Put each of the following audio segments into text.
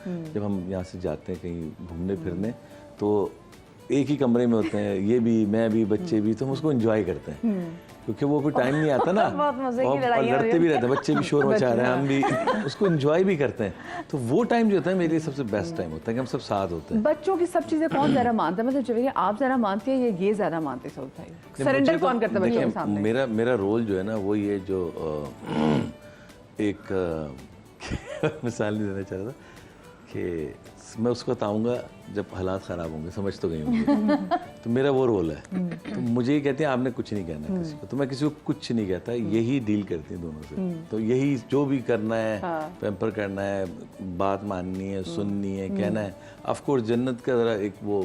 जब हम यहाँ से जाते हैं कहीं घूमने फिरने तो एक ही कमरे में होते हैं, ये भी मैं भी बच्चे भी, तो हम उसको एंजॉय करते हैं क्योंकि वो कोई टाइम नहीं आता ना और लड़ते भी रहते हैं, बच्चे भी शोर मचा रहे हैं, हम भी उसको एंजॉय भी करते हैं। तो वो टाइम जो होता है मेरे लिए सबसे बेस्ट टाइम होता है कि हम सब साथ होते हैं। बच्चों की सब चीजें कौन ज्यादा मानता है, मतलब जब आप ज्यादा मानते हैं या ये ज्यादा मानते हैं? सऊद भाई सरेंडर कौन करता है बच्चों के सामने? मेरा रोल जो है ना वो ये जो एक मिसाल नहीं देना चाह रहा था कि मैं उसको बताऊंगा जब हालात ख़राब होंगे, समझ तो गई होंगे। तो मेरा वो रोल है। तो मुझे ये कहते हैं आपने कुछ नहीं कहना किसी को, तो मैं किसी को कुछ नहीं कहता, यही डील करती हूँ दोनों से। तो यही जो भी करना है, पैम्पर करना है, बात माननी है, सुननी है, कहना है। ऑफ कोर्स जन्नत का ज़रा एक वो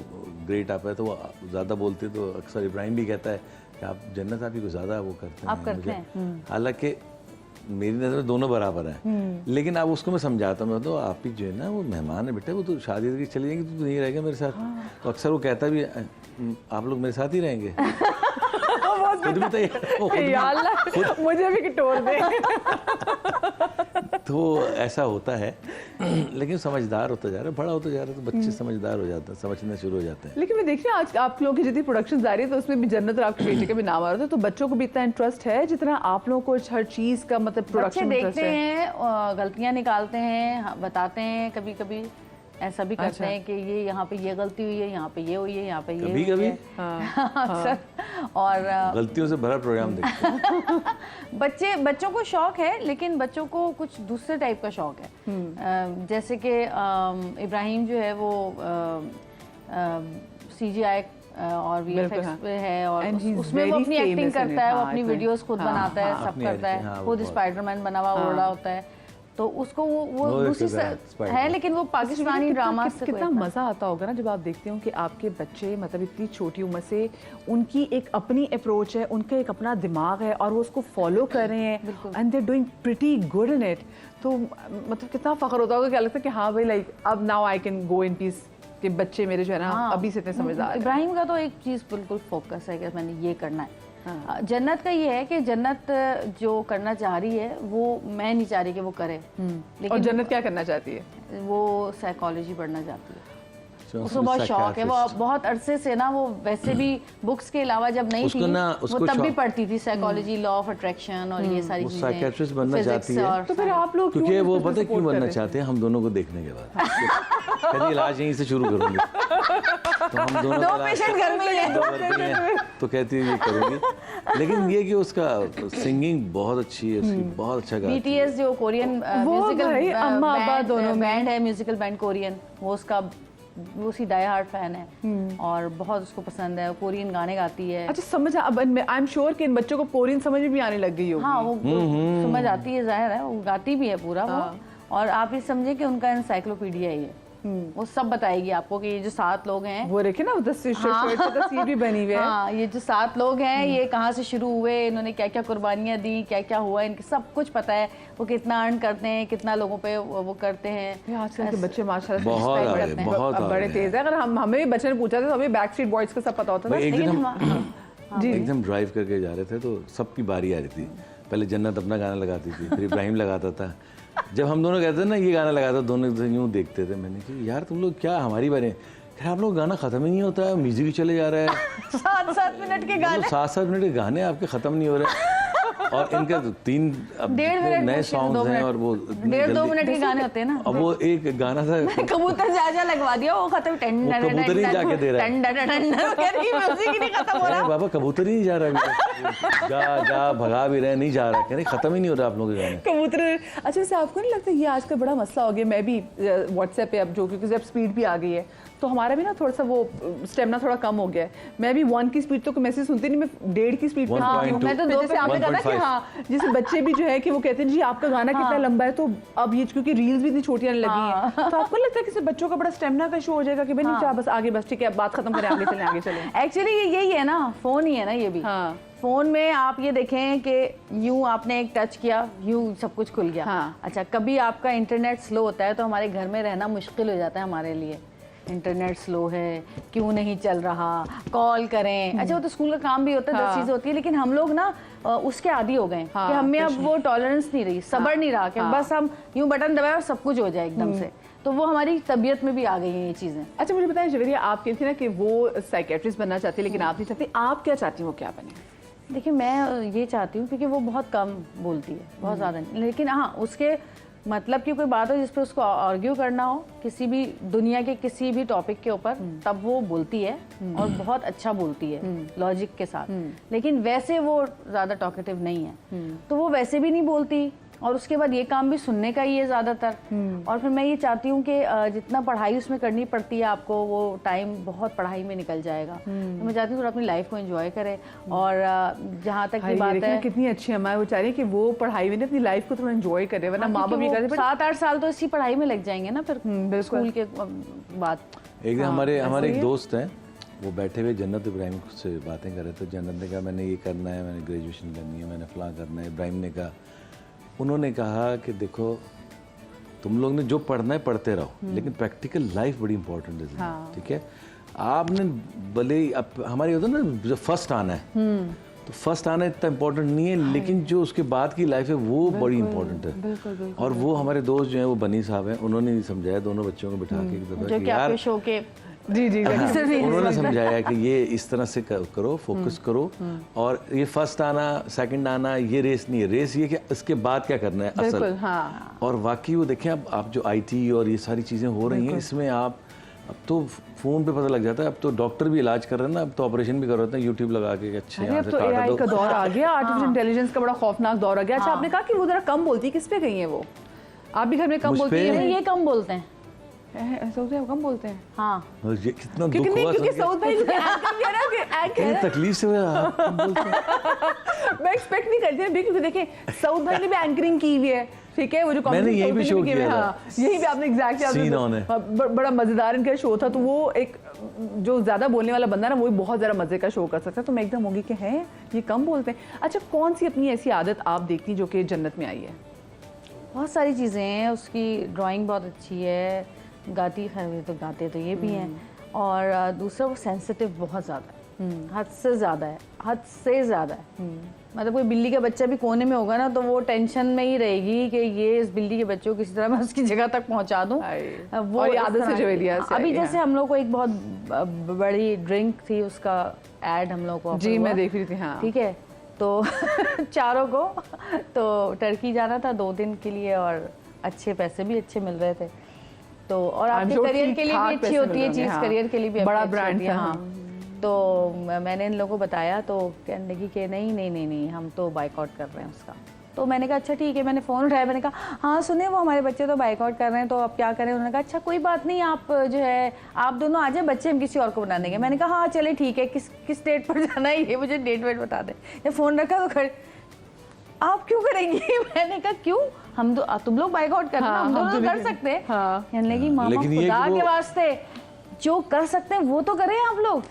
ग्रेट आप है तो वो ज़्यादा बोलते, तो अक्सर इब्राहिम भी कहता है कि आप जन्नत आप ही को ज़्यादा वो करते हैं। हालांकि मेरी नज़र में दोनों बराबर हैं, लेकिन अब उसको मैं समझाता हूँ, तो आप ही जो है ना वो मेहमान है बेटा, वो तो शादी करके चले जाएंगे तो नहीं रहेगा मेरे साथ। तो अक्सर वो कहता भी आप लोग मेरे साथ ही रहेंगे। खुद बताइए, मुझे भी टोर दे। तो ऐसा होता है, लेकिन समझदार होता जा रहा है, बड़ा होता जा रहा है, तो बच्चे समझदार हो जाते हैं, समझना शुरू हो जाते हैं। लेकिन मैं देख रही हूँ आज आप लोगों की जितनी प्रोडक्शन जा रही है तो उसमें भी जन्नत और आपके बेटे का भी नाम आ रहा था, तो बच्चों को भी इतना इंटरेस्ट है जितना आप लोगों को हर चीज का मतलब प्रोडक्शन देखते हैं, गलतियां निकालते हैं, बताते हैं, कभी कभी ऐसा भी करते हैं कि ये यहाँ पे ये गलती हुई है, यहाँ पे ये हुई है, यहाँ पे ये कभी अक्सर। और गलतियों से भरा प्रोग्राम देखते हैं। बच्चों को शौक है, लेकिन बच्चों को कुछ दूसरे टाइप का शौक है। जैसे कि इब्राहिम जो है वो CGI और VFX पे है और उसमें वो अपनी एक्टिंग करता है, वो अपनी वीडियोस खुद बनाता है, सब करता है, खुद स्पाइडरमैन बना हुआ उड़ रहा होता है। तो उसको वो दूसरी है, लेकिन वो पाकिस्तानी ड्रामा से कितना मजा आता होगा ना जब आप देखते हो कि आपके बच्चे मतलब इतनी छोटी उम्र से उनकी एक अपनी अप्रोच है, उनका एक अपना दिमाग है और वो उसको फॉलो कर रहे हैं and they doing pretty good in it. तो मतलब कितना फख्र होता होगा, क्या लगता है कि हाँ भाई लाइक अब now I can go in peace कि बच्चे मेरे जो है ना अभी से इतने समझदार हैं। इब्राहिम का तो एक चीज़ बिल्कुल फोकस है कि मैंने ये करना है। जन्नत का ये है कि जन्नत जो करना चाह रही है वो मैं नहीं चाह रही कि वो करे, लेकिन और जन्नत क्या करना चाहती है? वो साइकोलॉजी पढ़ना चाहती है, उसको बहुत शौक है। वो बहुत अरसे से ना, वो वैसे भी बुक्स के अलावा जब नहीं थी वो तब भी पढ़ती थी साइकोलॉजी, लॉ ऑफ अट्रैक्शन और ये सारी चीजें। साइकियाट्रिस्ट बनना चाहती है। तो फिर आप लोग क्योंकि वो पता है क्यों बनना चाहते हैं? हम दोनों को देखने के बाद कहती इलाज यहीं से शुरू करूंगी, तो हम दोनों दो पेशेंट घर में हैं तो कहती है ये करूंगी। लेकिन ये कि उसका सिंगिंग बहुत अच्छी है, उसकी बहुत अच्छा गाती है। BTS जो कोरियन म्यूजिकल बैंड है, म्यूजिकल बैंड कोरियन, वो उसका वो उसकी डाई हार्ड फैन है और बहुत उसको पसंद है, कोरियन गाने गाती है। अच्छा समझ, अब आई एम श्योर कि इन बच्चों को कोरियन समझ भी आने लग गई होगी। हाँ वो समझ आती है, जाहिर है, वो गाती भी है पूरा वो। और आप ये समझे कि उनका एनसाइक्लोपीडिया ही है, वो सब बताएगी आपको कि ये जो 7 लोग हैं, वो देखे ना तस्वीर भी बनी हुई है। हाँ, ये जो 7 लोग हैं ये कहाँ से शुरू हुए, इन्होंने क्या क्या कुर्बानियाँ दी, क्या क्या हुआ, इनके सब कुछ पता है। वो कितना अर्न करते हैं, कितना लोगों पे वो करते हैं। आजकल के बच्चे माशाल्लाह बहुत बड़े तेज है। अगर हमें भी बच्चे ने पूछा था तो हमें बैक स्ट्रीट बॉयज का सब पता होता था। एकदम ड्राइव करके जा रहे थे तो सबकी बारी आ रही थी। पहले जन्नत अपना गाना लगाती थी, फिर इब्राहिम लगाता था। जब हम दोनों कहते थे ना ये गाना लगाता, दोनों यूँ देखते थे। मैंने कहा यार तुम लोग क्या हमारी बारे, फिर आप लोग गाना खत्म ही नहीं होता है, म्यूजिक ही चले जा रहा है। 7-7 मिनट के गाने, 7-7 मिनट के गाने आपके खत्म नहीं हो रहे। और इनके 3 नए सॉन्ग्स हैं और वो 1.5-2 मिनट के गाने होते हैं ना। अब वो एक गाना था कबूतर जा लगवा दिया, वो खत्म। कबूतर ही जाके दे रहा है। बाबा कबूतर ही नहीं जा रहा, जा भगा भी रहे, नहीं जा रहा, कह रहे खत्म ही नहीं हो रहा आप लोगों के गाने कबूतर। अच्छा वैसे आपको नहीं लगता ये आजकल बड़ा मसला हो गया? मैं भी व्हाट्सएप पे अब जो क्योंकि जब स्पीड भी आ गई है तो हमारा भी ना थोड़ा सा वो स्टेमिना थोड़ा कम हो गया है। मैं भी 1 की स्पीड तो मैसेज सुनती नहीं, मैं 1.5 की स्पीड पे। हाँ, मैं तो 2 पे आपने कहा कि हाँ, जैसे बच्चे भी जो है कि वो कहते हैं जी आपका गाना कितना लंबा है, तो अब ये क्योंकि रील्स भी इतनी छोटी आने लगी हैं, तो आपको लगता है कि बच्चों का बड़ा स्टेमिना का इशू हो जाएगा कि भाई नहीं बस आगे, बस ठीक है बात खत्म करें, आगे चलें आगे चलें। एक्चुअली ये यही है ना, फोन ही है ना ये भी। फोन में आप ये देखें कि यूं आपने एक टच किया, यूं सब कुछ खुल गया। अच्छा, कभी आपका इंटरनेट स्लो होता है तो हमारे घर में रहना मुश्किल हो जाता है हमारे लिए। इंटरनेट स्लो है, क्यों नहीं चल रहा, कॉल करें। अच्छा वो तो स्कूल का काम भी होता है, 10 चीजें होती है, लेकिन हम लोग ना उसके आदी हो गए कि हमें अब वो टॉलरेंस नहीं रही, सब्र नहीं रहा कि बस हम यूं बटन दबाए और सब कुछ हो जाए एकदम से। तो तो वो हमारी तबीयत में भी आ गई हैं ये चीज़ें। अच्छा मुझे बताएं जवेरिया, आप कहती ना कि वो साइकेट्रिस्ट बनना चाहती है लेकिन आप नहीं चाहती, आप क्या चाहती हो क्या बने? देखिए मैं ये चाहती हूँ क्योंकि वो बहुत कम बोलती है, बहुत ज़्यादा नहीं, लेकिन हाँ उसके मतलब की कोई बात हो जिस पर उसको आर्ग्यू करना हो किसी भी दुनिया के किसी भी टॉपिक के ऊपर, तब वो बोलती है और बहुत अच्छा बोलती है लॉजिक के साथ। लेकिन वैसे वो ज़्यादा टॉकेटिव नहीं है, तो वो वैसे भी नहीं बोलती और उसके बाद ये काम भी सुनने का ही है ज़्यादातर। और फिर मैं ये चाहती हूँ कि जितना पढ़ाई उसमें करनी पड़ती है आपको, वो टाइम बहुत पढ़ाई में निकल जाएगा। तो मैं चाहती हूँ थोड़ा अपनी लाइफ को एंजॉय करे। और जहाँ तक की बात है, कितनी अच्छी अम्मा है, वो चाह रही है कि वो पढ़ाई में अपनी लाइफ को थोड़ा एंजॉय करे, वरना माँ बाप ये कहते हैं 7-8 साल तो इसी पढ़ाई में लग जाएंगे ना फिर स्कूल के बाद। एक दिन हमारे एक दोस्त हैं, वो बैठे हुए जन्नत इब्राहिम से बातें कर रहे थे। जन्नत ने कहा मैंने ये करना है, मैंने ग्रेजुएशन करनी है, मैंने फलां करना है। इब्राहिम ने कहा, उन्होंने कहा कि देखो तुम लोग ने जो पढ़ना है पढ़ते रहो, लेकिन प्रैक्टिकल लाइफ बड़ी इंपॉर्टेंट है। ठीक है, आपने भले अब हमारे होता ना जो फर्स्ट आना है, तो फर्स्ट आना इतना इम्पोर्टेंट नहीं है, लेकिन जो उसके बाद की लाइफ है वो बड़ी इंपॉर्टेंट है। बिल्कुल। और वो हमारे दोस्त जो हैं वो बनी साहब हैं, उन्होंने समझाया दोनों बच्चों को बिठा के एक दफा कि यार शो के जी उन्होंने समझाया कि ये इस तरह से करो, फोकस करो, और ये फर्स्ट आना सेकंड आना ये रेस नहीं है, रेस ये कि इसके बाद क्या करना है असल। और वाकई वो देखें अब आप जो आईटी और ये सारी चीज़ें हो रही हैं, इसमें आप अब तो फ़ोन पे पता लग जाता है। अब तो डॉक्टर भी इलाज कर रहे हैं ना, अब तो ऑपरेशन भी कर रहे हैं यूट्यूब लगा के, अच्छे यहाँ से काटा दो। का दौर आ गया, आर्टिफिशियल इंटेलिजेंस का बड़ा खौफनाक दौर आ गया। अच्छा आपने कहा कि वो जरा कम बोलती है, किस पे गई है वो? आप भी घर में कम बोलती है? ये कम बोलते हैं, सऊद भाई कम बोलते हैं। हाँ ये कितना दुख हुआ, क्योंकि सऊद भाई तकलीफ से मैं एक्सपेक्ट नहीं करती ना, क्योंकि देखिए सऊद भाई ने भी एंकरिंग की हुई है, ठीक है, वो जो मैंने यही भी शो किया था, यही भी आपने एग्जैक्टली बड़ा मजेदार इनका शो था। तो वो एक जो ज्यादा बोलने वाला बंदा ना, वो बहुत ज्यादा मजे का शो कर सकता है। तो मैं एकदम होगी कि हैं ये कम बोलते हैं। अच्छा कौन सी अपनी ऐसी आदत आप देखती जो कि जन्नत में आई है? बहुत सारी चीज़ें हैं, उसकी ड्राइंग बहुत अच्छी है, गाती, खैर तो गाते तो ये भी हैं, और दूसरा वो सेंसिटिव बहुत ज़्यादा है, हद से ज़्यादा है, हद से ज़्यादा है। मतलब कोई बिल्ली का बच्चा भी कोने में होगा ना, तो वो टेंशन में ही रहेगी कि ये इस बिल्ली के बच्चे को किसी तरह मैं उसकी जगह तक पहुंचा दूं। वो आदत से जवेरिया से अभी जैसे हम लोग को एक बहुत बड़ी ड्रिंक थी, उसका ऐड हम लोग को जी मैं देख रही थी, हाँ ठीक है, तो चारों को तो टर्की जाना था 2 दिन के लिए, और अच्छे पैसे भी अच्छे मिल रहे थे, तो और आपके करियर के लिए भी अच्छी होती है चीज़, करियर के लिए भी बड़ा ब्रांड था। हाँ, तो मैंने इन लोगों को बताया, तो कहने लगी कि नहीं हम तो बाइकआउट कर रहे हैं उसका। तो मैंने कहा अच्छा ठीक है, मैंने फ़ोन उठाया, मैंने कहा हाँ सुने वो हमारे बच्चे तो बाइकआउट कर रहे हैं, तो अब क्या करें? उन्होंने कहा अच्छा कोई बात नहीं, आप जो है आप दोनों आ जाए, बच्चे हम किसी और को बना देंगे। मैंने कहा हाँ चले ठीक है, किस डेट पर जाना है ये मुझे डेट वेट बता दें। ये फ़ोन रखा तो खड़े, आप क्यों करेंगी? मैंने कहा क्यों, हम तो तुम लोग बाइकआउट करना, हम दोनों तो कर सकते हैं। कहने लगी मामा खुदा के वास्ते जो कर सकते हैं वो तो करें आप लोग।